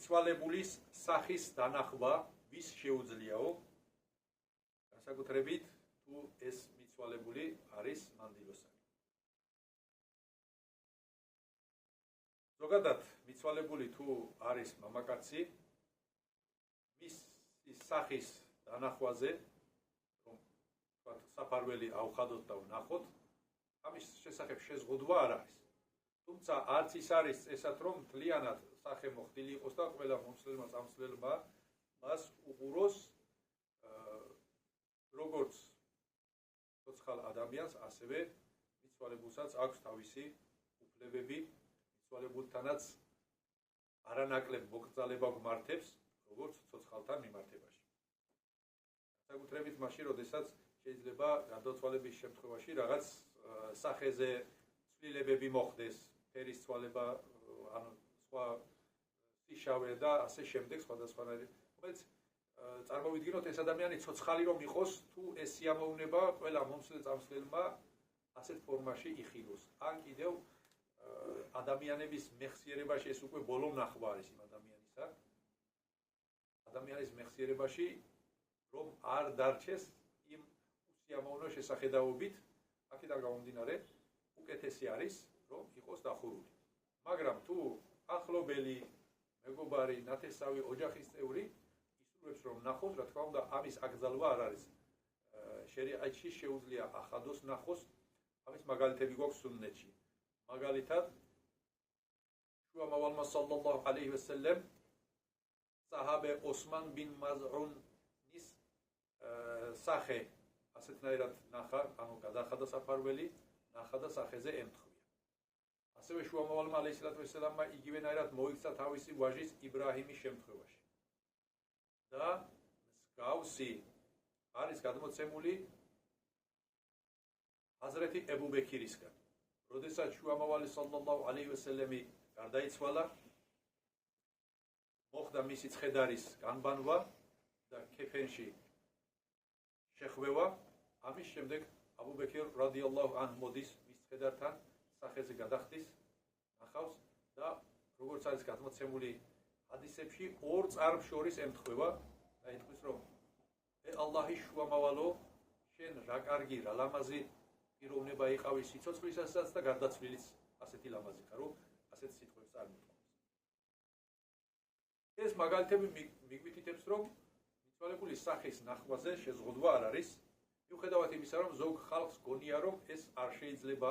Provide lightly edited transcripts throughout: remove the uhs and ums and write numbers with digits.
მიცვალებულის სახის დანახვა ვის შეუძლიაო? განსაკუთრებით თუ ეს მიცვალებული არის მანდილოსანი. ზოგადად მიცვალებული თუ არის მამაკაცი, მის სახის დანახვაზე, რომ თქვათ საფარველი ავხადოთ და ვნახოთ, ამის შესახებ შეზღუდვა არ არის. თუმცა არც ის არის წესად, რომ მთლიანად სახე მოხდილი იყოს და ყველა მომსვლელმა წამსვლელმა მას უყუროს როგორც ცოცხალ ადამიანს, ასევე მიცვალებულსაც აქვს თავისი უფლებები, მიცვალებულთანაც არანაკლებ მოკრძალება გვმართებს, როგორც ცოცხალთან მიმართებაში. განსაკუთრებით მაშინ, როდესაც შეიძლება გარდაცვალების შემთხვევაში რაღაც სახეზე ცვლილებები მოხდეს, ფერის ცვალება, ანუ სხვა სიშავე და ასე შემდეგ სხვადასხვანაირი. რომელიც წარმოვიდგინოთ, ეს ადამიანი ცოცხალი რომ იყოს, თუ ეს სიამოვნება ყველა მომსვლელ წამსვლელმა ასეთ ფორმაში იხილოს. ან კიდევ ადამიანების მეხსიერებაში ეს უკვე ბოლო ნახვა არის იმ ადამიანისა. ადამიანის მეხსიერებაში რომ არ დარჩეს იმ უსიამოვნო შესახედაობით, აქედან გამომდინარე, უკეთესი არის, რომ იყოს დახურული. მაგრამ თუ ახლობელი, მეგობარი, ნათესავი, ოჯახის წევრი ისურვებს რომ ნახოს, რა თქმა უნდა, ამის აკრძალვა არ არის. შერიატში შეუძლია ახადოს ნახოს, ამის მაგალითები გვაქვს სუნნეთში. მაგალითად, შუამავალმა სალლალლაჰუ ალეიჰი ვასალამ საჰაბე ოსმან ბინ მაზუნის სახე ასეთნაირად ნახა, ანუ გადახადა საფარველი, ნახა და სახეზე ემთხვია. ასევე შუამავალმა ალეისალათუ ვასალამმა იგივენაირად მოიქცა თავისი ვაჟის იბრაჰიმის შემთხვევაში. და მსგავსი არის გადმოცემული ჰაზრეთი ებუბექირისგან. როდესაც შუამავალი სალლალლაჰუ ალეიჰი ვასალამი გარდაიცვალა, მოხდა მისი ცხედარის განბანვა და ქეფენში შეხვევა. ამის შემდეგ აბუბექირ რადიალლაჰუ ანჰუ მოდის მის ცხედართან, სახეზე გადახდის, ნახავს და როგორც არის გადმოცემული ჰადისებში, ორ წარმ შორის ემთხვევა და იტყვის, რომ ალლაჰის შუამავალო, შენ რა კარგი, რა ლამაზი პიროვნება იყავი სიცოცხლისასაც და გარდაცვლილიც ასეთი ლამაზი ხარ, რომ ასეთ სიტყვებს წარმოგიდგენს. ეს მაგალითები მიგვითითებს, რომ მიცვალებულის სახის ნახვაზე შეზღუდვა არ არის, მიუხედავად იმისა, რომ ზოგ ხალხს გონია, რომ ეს არ შეიძლება,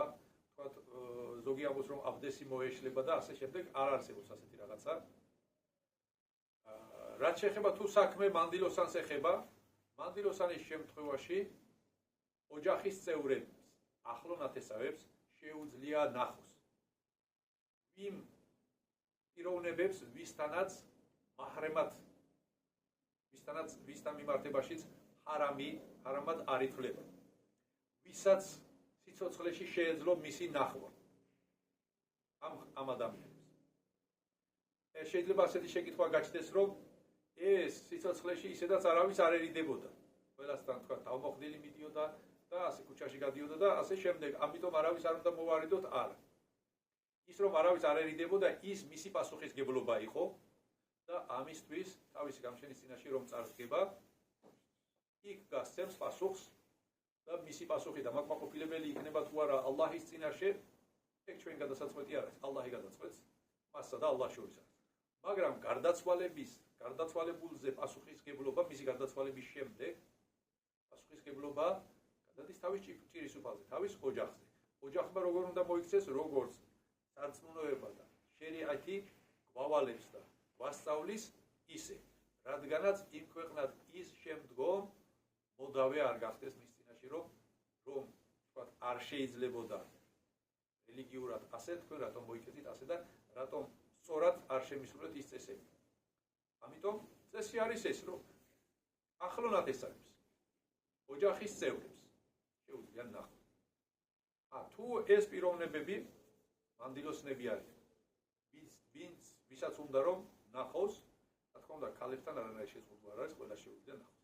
თქვათ, ზოგი ამბობს, რომ აბდესი მოეშლება და ასე შემდეგ, არ არსებობს ასეთი რაღაცა. რაც შეეხება თუ საქმე მანდილოსანს ეხება, მანდილოსანის შემთხვევაში ოჯახის წევრებს, ახლო ნათესავებს შეუძლია ნახოს. იმ პიროვნებებს, ვისთანაც მაჰრემად, ვისთან მიმართებაშიც ჰარამად არ ითვლება. ვისაც სიცოცხლეში შეეძლო მისი ნახვა. ამ ადამიანებს. შეიძლება ასეთი შეკითხვა გაჩნდეს, რომ ეს სიცოცხლეში ისედაც არავის არ ერიდებოდა. ყველასთან თქვა თავმოხდილი მიდიოდა და ასე ქუჩაში გადიოდა და ასე შემდეგ. ამიტომ არავის არ უნდა მოვარიდოთ, არა. ის რომ არავის არ ერიდებოდა, ის მისი პასუხისგებლობა იყო და ამისთვის თავისი გამშენის წინაშე რომ წარსდგება, იქ გასცემს პასუხს და მისი პასუხი დამაკმაყოფილებელი იქნება თუ არა ალლაჰის წინაშე, ეგ ჩვენ გადასაწყვეტი არ არის. ალლაჰი გადაწყვეტს მასსა და ალლაჰს შორის არის. მაგრამ გარდაცვალებულზე პასუხისგებლობა, მისი გარდაცვალების შემდეგ პასუხისგებლობა გადადის თავის ჭირის უფალზე, თავის ოჯახზე. ოჯახმა როგორ უნდა მოიქცეს, როგორც სარწმუნოება და შერიათი გვავალებს და გვასწავლის, ისე, რადგანაც იმ ქვეყნად ის შემდგომ მოდავე არ გახდეს მის წინაშე, რომ თქვათ, არ შეიძლებოდა რელიგიურად ასე თქვენ რატომ მოიქცეთ ასე და რატომ სწორად არ შემისრულეთ ის წესები. ამიტომ წესი არის ეს, რომ ახლო ნათესავებს, ოჯახის წევრებს შეუძლია ნახვა. თუ ეს პიროვნებები მანდილოსნები არიან, ვისაც უნდა რომ ნახოს, რა თქმა უნდა, ქალებთან არანაირი შეზღუდვა არ არის, ყველა შეუძლია ნახოს.